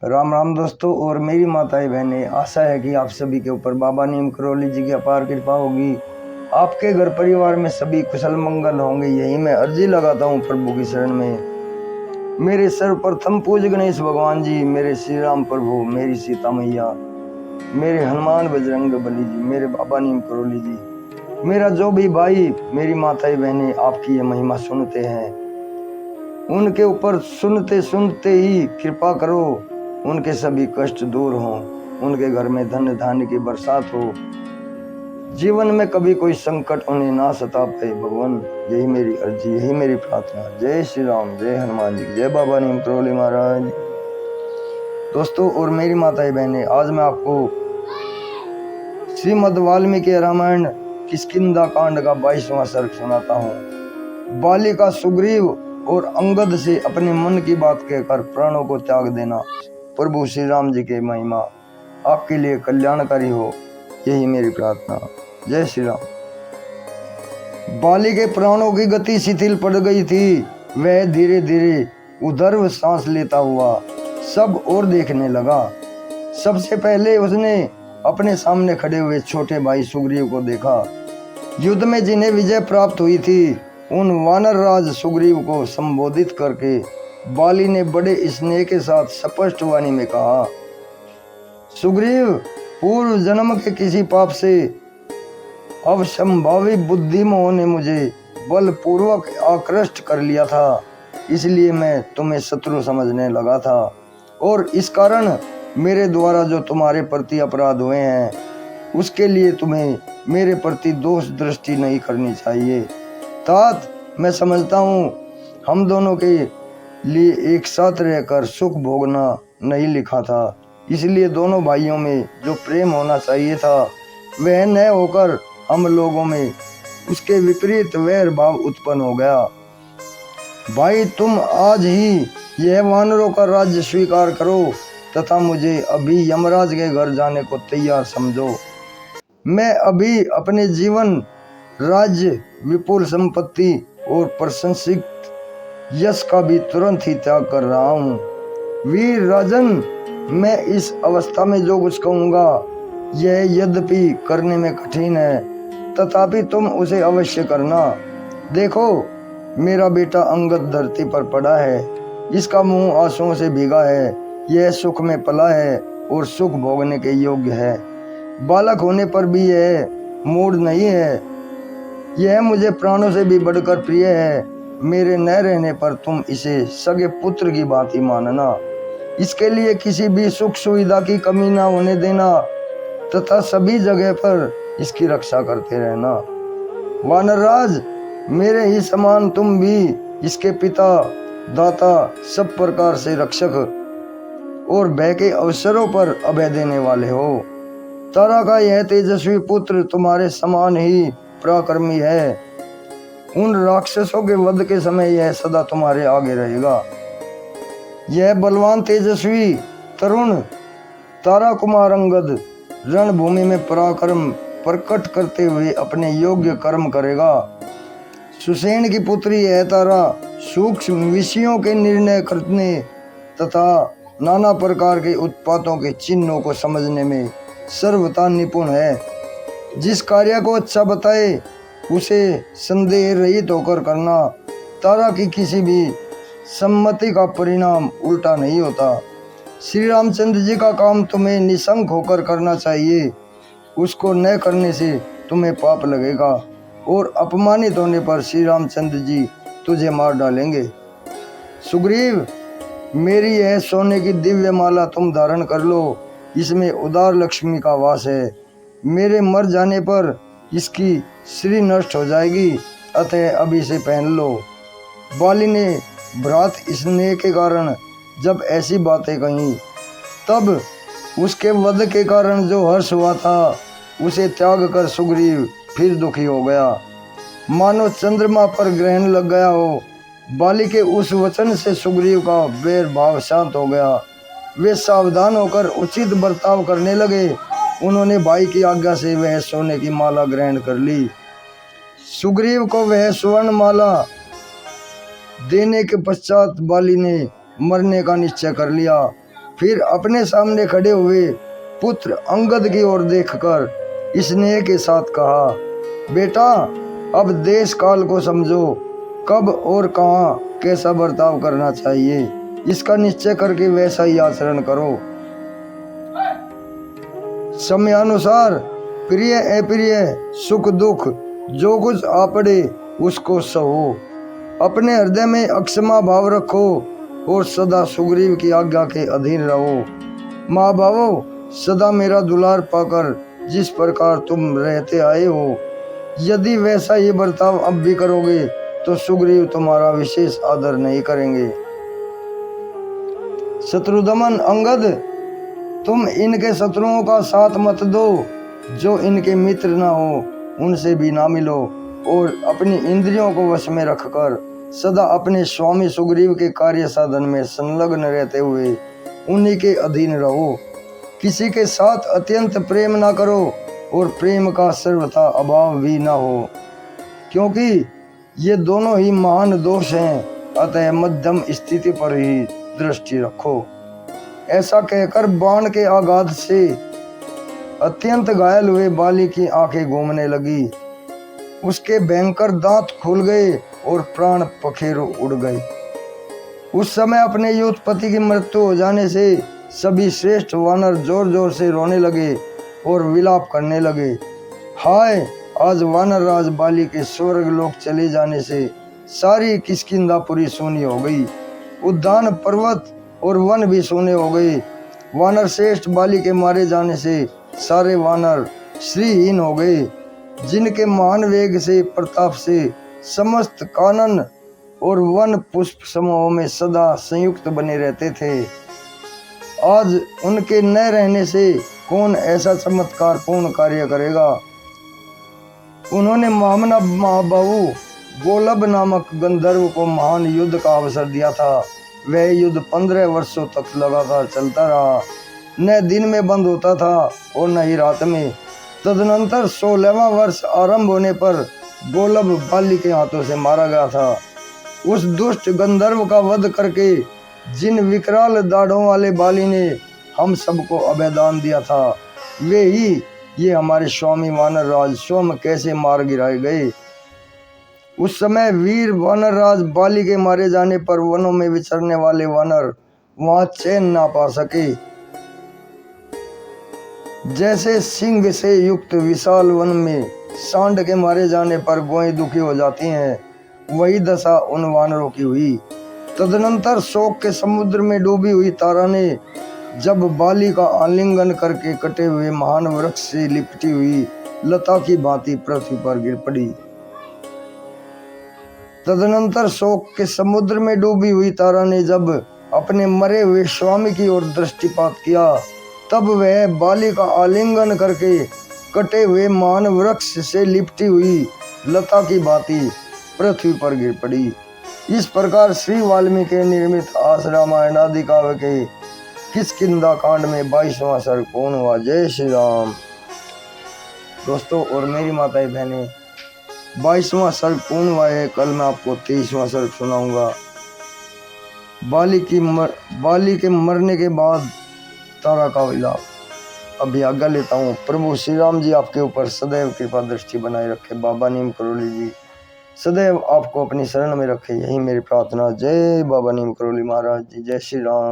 राम राम दोस्तों और मेरी माताएं बहनें, आशा है कि आप सभी के ऊपर बाबा नीम करौली जी की अपार कृपा होगी। आपके घर परिवार में सभी कुशल मंगल होंगे, यही मैं अर्जी लगाता हूँ प्रभु की शरण में। मेरे सर्वप्रथम पूज्य गणेश भगवान जी, मेरे श्री राम प्रभु, मेरी सीता मैया, मेरे हनुमान बजरंग बली जी, मेरे बाबा नीम करौली जी, मेरा जो भी भाई, मेरी माताएं बहनें आपकी ये महिमा सुनते हैं, उनके ऊपर सुनते सुनते ही कृपा करो, उनके सभी कष्ट दूर हों, उनके घर में धन धान्य की बरसात हो, जीवन में कभी कोई संकट उन्हें ना सता पाए भगवान। यही मेरी अर्जी, यही मेरी प्रार्थना। जय श्री राम, जय हनुमान जी, जय बाबा नीम करौली महाराज। दोस्तों और मेरी माताएं बहनें, आज मैं आपको श्रीमद् वाल्मीकि रामायण किष्किंधा कांड का 22वां सर्ग सुनाता हूँ। बाली का सुग्रीव और अंगद से अपने मन की बात कहकर प्राणों को त्याग देना। प्रभु श्री राम जी के महिमा आपके लिए कल्याणकारी हो, यही मेरी प्रार्थना। जय श्री राम। बाली के प्राणों की गति शिथिल पड़ गई थी। वह धीरे धीरे उधर्व सांस लेता हुआ सब और देखने लगा। सबसे पहले उसने अपने सामने खड़े हुए छोटे भाई सुग्रीव को देखा। युद्ध में जिन्हें विजय प्राप्त हुई थी, उन वानर राज सुग्रीव को संबोधित करके बाली ने बड़े स्नेह के साथ स्पष्ट वाणी में कहा, सुग्रीव, पूर्व जन्म के किसी पाप से अवसंभावी बुद्धिमोह ने मुझे बलपूर्वक आकृष्ट कर लिया था, इसलिए मैं तुम्हें शत्रु समझने लगा था, और इस कारण मेरे द्वारा जो तुम्हारे प्रति अपराध हुए हैं, उसके लिए तुम्हें मेरे प्रति दोष दृष्टि नहीं करनी चाहिए। तात, मैं समझता हूँ हम दोनों के लिए एक साथ रहकर सुख भोगना नहीं लिखा था, इसलिए दोनों भाइयों में जो प्रेम होना चाहिए था वह न होकर हम लोगों में उसके विपरीत वैर भाव उत्पन्न हो गया। भाई, तुम आज ही यह वानरों का राज्य स्वीकार करो तथा मुझे अभी यमराज के घर जाने को तैयार समझो। मैं अभी अपने जीवन, राज्य, विपुल संपत्ति और प्रशंसित यश का भी तुरंत ही त्याग कर रहा हूँ। वीर राजन, मैं इस अवस्था में जो कुछ कहूँगा यह यद्यपि करने में कठिन है, तथापि तुम उसे अवश्य करना। देखो, मेरा बेटा अंगद धरती पर पड़ा है, इसका मुंह आंसुओं से भीगा है, यह सुख में पला है और सुख भोगने के योग्य है। बालक होने पर भी यह मूढ़ नहीं है, यह मुझे प्राणों से भी बढ़कर प्रिय है। मेरे न रहने पर तुम इसे सगे पुत्र की भांति मानना। इसके लिए किसी भी सुख सुविधा की कमी ना होने देना तथा सभी जगह पर इसकी रक्षा करते रहना। वानरराज, मेरे ही समान तुम भी इसके पिता, दाता, सब प्रकार से रक्षक और भय के अवसरों पर अभय देने वाले हो। तारा का यह तेजस्वी पुत्र तुम्हारे समान ही पराक्रमी है। उन राक्षसों के वध के समय यह सदा तुम्हारे आगे रहेगा। यह बलवान, तेजस्वी, तरुण तारा कुमार अंगद रणभूमि में पराक्रम प्रकट करते हुए अपने योग्य कर्म करेगा। सुसेन की पुत्री यह तारा सूक्ष्म विषयों के निर्णय करने तथा नाना प्रकार के उत्पातों के चिन्हों को समझने में सर्वथा निपुण है। जिस कार्य को अच्छा बताए उसे संदेह रहित होकर करना। तारा की किसी भी सम्मति का परिणाम उल्टा नहीं होता। श्री रामचंद्र जी का काम तुम्हें निशंक होकर करना चाहिए, उसको न करने से तुम्हें पाप लगेगा और अपमानित होने पर श्री रामचंद्र जी तुझे मार डालेंगे। सुग्रीव, मेरी यह सोने की दिव्य माला तुम धारण कर लो, इसमें उदार लक्ष्मी का वास है। मेरे मर जाने पर इसकी श्री नष्ट हो जाएगी, अतः अभी से पहन लो। बाली ने भ्रात स्नेह के कारण जब ऐसी बातें कही, तब उसके वध के कारण जो हर्ष हुआ था उसे त्याग कर सुग्रीव फिर दुखी हो गया, मानो चंद्रमा पर ग्रहण लग गया हो। बाली के उस वचन से सुग्रीव का वैर भाव शांत हो गया। वे सावधान होकर उचित बर्ताव करने लगे। उन्होंने भाई की आज्ञा से वह सोने की माला ग्रहण कर ली। सुग्रीव को वह स्वर्ण माला देने के पश्चात बाली ने मरने का निश्चय कर लिया। फिर अपने सामने खड़े हुए पुत्र अंगद की ओर देखकर स्नेह के साथ कहा, बेटा अब देश काल को समझो, कब और कहाँ कैसा बर्ताव करना चाहिए, इसका निश्चय करके वैसा ही आचरण करो। समयानुसार प्रिय अप्रिय सुख दुख जो कुछ आ पड़े उसको सहो। अपने हृदय में अक्षमा भाव रखो और सदा सुग्रीव की आज्ञा के अधीन रहो। माँ बाबो, सदा मेरा दुलार पाकर जिस प्रकार तुम रहते आए हो, यदि वैसा ही बर्ताव अब भी करोगे तो सुग्रीव तुम्हारा विशेष आदर नहीं करेंगे। शत्रुदमन अंगद, तुम इनके शत्रुओं का साथ मत दो, जो इनके मित्र न हो उनसे भी ना मिलो और अपनी इंद्रियों को वश में रखकर सदा अपने स्वामी सुग्रीव के कार्य साधन में संलग्न रहते हुए उन्हीं के अधीन रहो। किसी के साथ अत्यंत प्रेम ना करो और प्रेम का सर्वथा अभाव भी ना हो, क्योंकि ये दोनों ही महान दोष हैं। अतः मध्यम स्थिति पर ही दृष्टि रखो। ऐसा कहकर बाण के आघात से अत्यंत घायल हुए बाली की आंखें घूमने लगी। उसके भयंकर दांत खुल गए और प्राण पखेरु उड़ गए। उस समय अपने युद्धपति की मृत्यु हो जाने से सभी श्रेष्ठ वानर जोर जोर से रोने लगे और विलाप करने लगे। हाय, आज वानर राज बाली के स्वर्ग लोक चले जाने से सारी किष्किंधापुरी सूनी हो गई। उद्यान पर्वत और वन भी सूने हो गए। वानर श्रेष्ठ बाली के मारे जाने से सारे वानर श्रीहीन हो गए, जिनके महान वेग से प्रताप से समस्त कानन और वन पुष्प समूहों में सदा संयुक्त बने रहते थे। आज उनके न रहने से कौन ऐसा चमत्कार पूर्ण कार्य करेगा। उन्होंने महाबाहु गोलब नामक गंधर्व को महान युद्ध का अवसर दिया था। वह युद्ध 15 वर्षों तक लगातार चलता रहा, न दिन में बंद होता था और न ही रात में। तदनंतर 16वां वर्ष आरंभ होने पर गोलब बाली के हाथों से मारा गया था। उस दुष्ट गंधर्व का वध करके जिन विकराल दाढ़ों वाले बाली ने हम सबको अभयदान दिया था, वे ही ये हमारे स्वामी वानर राज स्वयं कैसे मार गिराए गए। उस समय वीर वानर राज बाली के मारे जाने पर वनों में विचरने वाले वानर वहां चैन ना पा सके। जैसे सिंह से युक्त विशाल वन में सांड के मारे जाने पर गोएं दुखी हो जाती हैं, वही दशा उन वानरों की हुई। तदनंतर शोक के समुद्र में डूबी हुई तारा ने जब बाली का आलिंगन करके कटे हुए महान वृक्ष से लिपटी हुई लता की भांति पृथ्वी पर गिर पड़ी। तदनंतर शोक के समुद्र में डूबी हुई तारा ने जब अपने मरे हुए स्वामी की ओर दृष्टिपात किया, तब वह बाली का आलिंगन करके कटे हुए महान वृक्ष से लिपटी हुई लता की भांति पृथ्वी पर गिर पड़ी। इस प्रकार श्री वाल्मीकि निर्मित आस रामायण आदि काव्य के किष्किंधा कांड में 22वां सर्ग पूर्ण हुआ। जय श्री राम। दोस्तों और मेरी माताएं बहनें, 22वां सर्ग पूर्ण हुआ है। कल मैं आपको 23वां सर्ग सुनाऊंगा। बाली के मरने के बाद तारा का विलाप। अभी आज्ञा लेता हूँ। प्रभु श्री राम जी आपके ऊपर सदैव कृपा दृष्टि बनाए रखे। बाबा नीम करोली जी सदैव आपको अपनी शरण में रखे, यही मेरी प्रार्थना। जय बाबा नीम करोली महाराज जी। जय श्री राम।